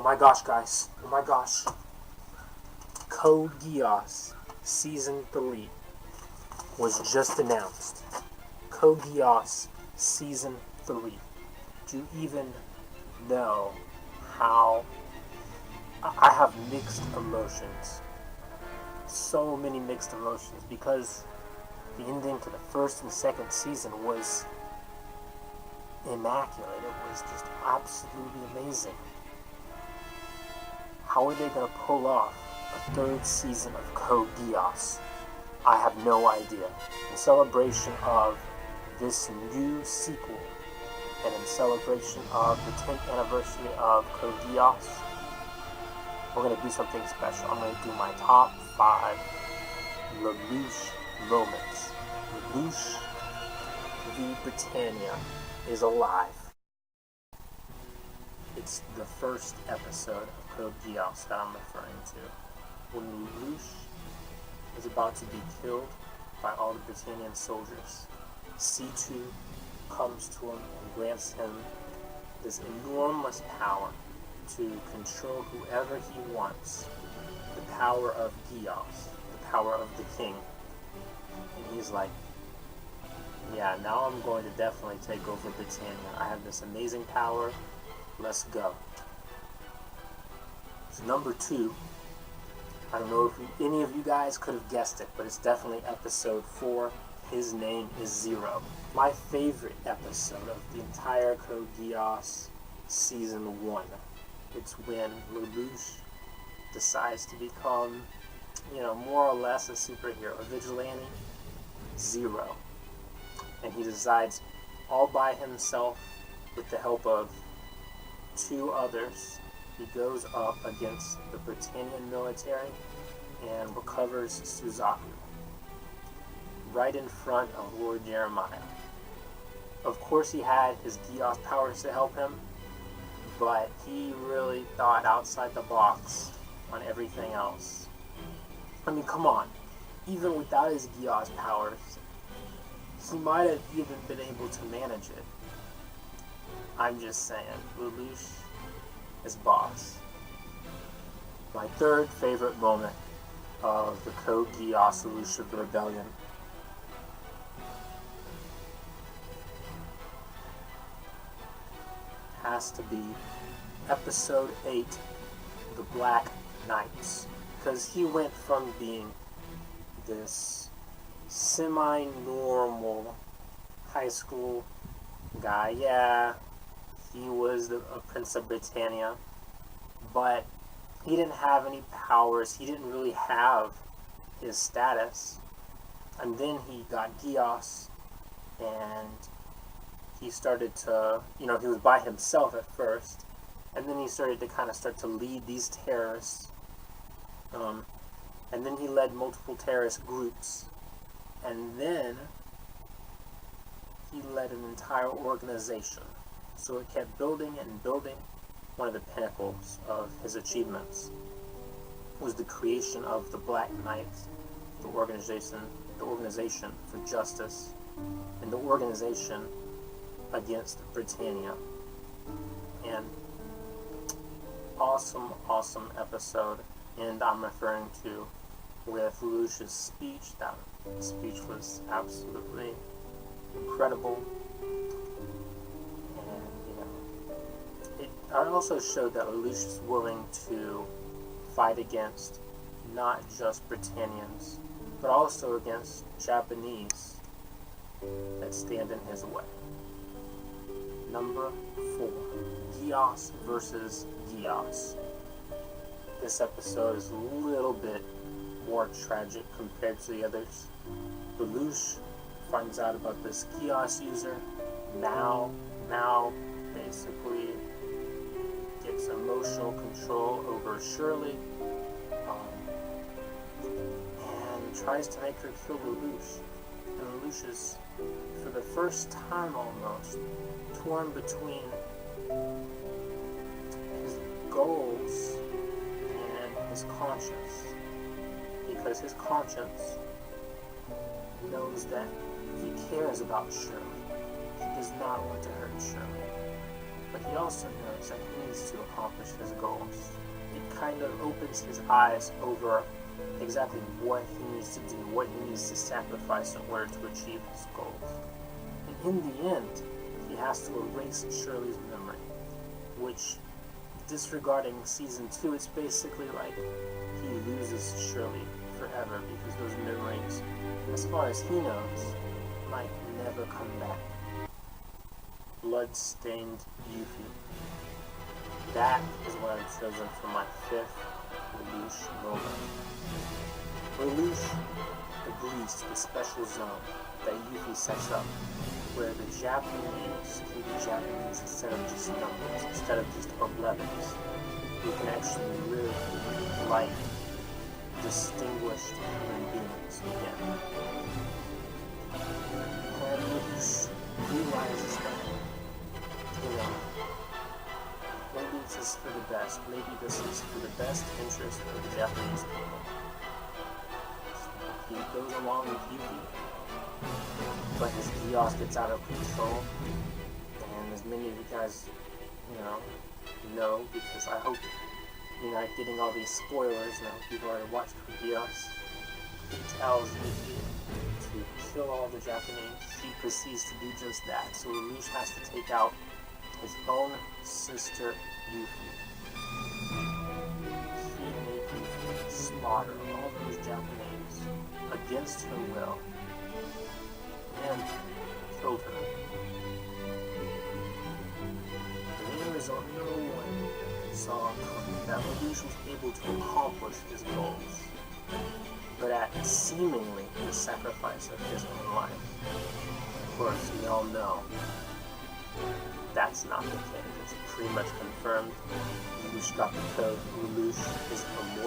my gosh, guys. Oh my gosh. Code Geass Season 3 was just announced. Code Geass Season 3. Do you even know how... I have mixed emotions. So many mixed emotions because the ending to the first and second season was immaculate. It was just absolutely amazing. How are they going to pull off a third season of Code Geass? I have no idea. In celebration of this new sequel, and in celebration of the 10th anniversary of Code Geass, we're going to do something special. I'm going to do my top 5 Lelouch moments. Lelouch v. Britannia is alive. It's the first episode of Code Geass that I'm referring to. When Lelouch is about to be killed by all the Britannian soldiers, C2 comes to him and grants him this enormous power to control whoever he wants. The power of Geass, the power of the king. And he's like, yeah, now I'm going to definitely take over Britannia. I have this amazing power. Let's go. So number 2, I don't know if any of you guys could have guessed it, but it's definitely episode 4. His name is Zero. My favorite episode of the entire Code Geass Season 1. It's when Lelouch decides to become, more or less a superhero, a vigilante. Zero. And he decides all by himself, with the help of 2 others, he goes up against the Britannian military and recovers Suzaku right in front of Lord Jeremiah. Of course he had his Geass powers to help him, but he really thought outside the box on everything else. I mean, come on. Even without his Geass powers, he might have even been able to manage it. I'm just saying, Lelouch is boss. My third favorite moment of the Code Geass Lelouch of the Rebellion has to be episode 8, The Black Knights. Because he went from being this semi-normal high school guy. Yeah, he was a Prince of Britannia, but he didn't have any powers. He didn't really have his status. And then he got Geass, and he started to, he was by himself at first, and then he started to lead these terrorists. And then he led multiple terrorist groups. And then he led an entire organization. So it kept building and building. One of the pinnacles of his achievements was the creation of the Black Knights, the organization for justice, and the organization against Britannia. And awesome episode. And I'm referring to with Lelouch's speech. That speech was absolutely incredible. And, it also showed that Lelouch is willing to fight against not just Britannians, but also against Japanese that stand in his way. Number 4, Geass versus Geass. This episode is a little bit more tragic compared to the others. Lelouch finds out about this Geass user. Now basically gets emotional control over Shirley, and tries to make her kill Lelouch. And Lelouch is, for the first time almost, torn between his goals and his conscience. Because his conscience knows that he cares about Shirley. He does not want to hurt Shirley. But he also knows that he needs to accomplish his goals. It kind of opens his eyes over exactly what he needs to do, what he needs to sacrifice in order to achieve his goals. And in the end, he has to erase Shirley's memory, which, disregarding season 2, it's basically like he loses Shirley forever because those memories, as far as he knows, might never come back. Blood-stained Yuffie. That is what I've chosen for my 5th Lelouch moment. Lelouch agrees to the special zone that Yuffie sets up, where the Japanese can be Japanese instead of just numbers, instead of just 11s. We can actually live like distinguished human beings again. And Lelouch realizes that, maybe this is for the best. Maybe this is for the best interest of the Japanese people. He goes along with Yuffie, but his Geass gets out of control, and as many of you guys, know, because I hope you're not getting all these spoilers now, you've already watched Code Geass. He tells Yuffie to kill all the Japanese. He proceeds to do just that, so Lelouch has to take out his own sister, Yuffie. He made Yuffie slaughter all those Japanese against her will, and killed her. And as a result, no one saw coming that Lelouch was able to accomplish his goals, but at seemingly the sacrifice of his own life. Of course, we all know that's not the case. It's pretty much confirmed. Lelouch got the code. Lelouch is immortal.